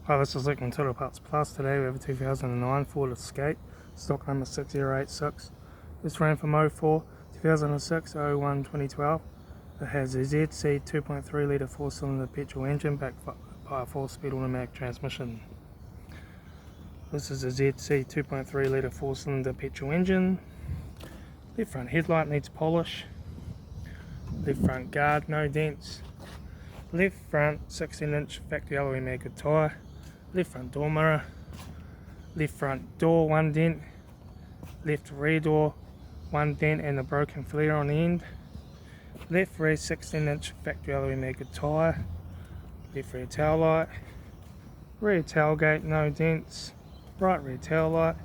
Hi, this is Litre Total Parts Plus. Today we have a 2009 Ford Escape, stock number 6086. This ran from 04, 2006, 01, 2012. It has a ZC 2.3 litre 4-cylinder petrol engine backed by a 4-speed automatic transmission. This is a ZC 2.3 litre 4-cylinder petrol engine. Left front headlight needs polish. Left front guard, no dents. Left front 16-inch factory alloy made good tyre. Left front door mirror. Left front door 1 dent. Left rear door 1 dent and a broken flare on the end. Left rear 16-inch factory alloy made good tyre. Left rear tail light. Rear tailgate, no dents. Right rear tail light.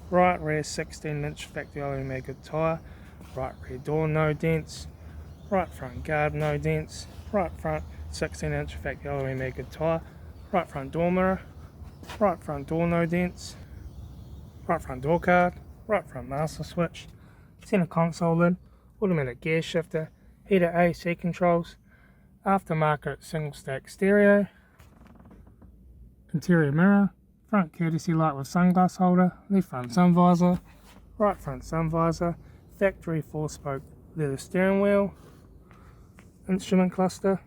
Right rear 16-inch factory alloy made good tyre. Right rear door, no dents. Right front guard, no dents. Right front 16-inch factory alloy made good tyre. Right front door mirror. Right front door, no dents. Right front door card. Right front master switch. Center console lid. Automatic gear shifter. Heater AC controls. Aftermarket single stack stereo. Interior mirror. Front courtesy light with sunglass holder. Left front sun visor. Right front sun visor. Factory 4-spoke leather steering wheel. Instrument cluster.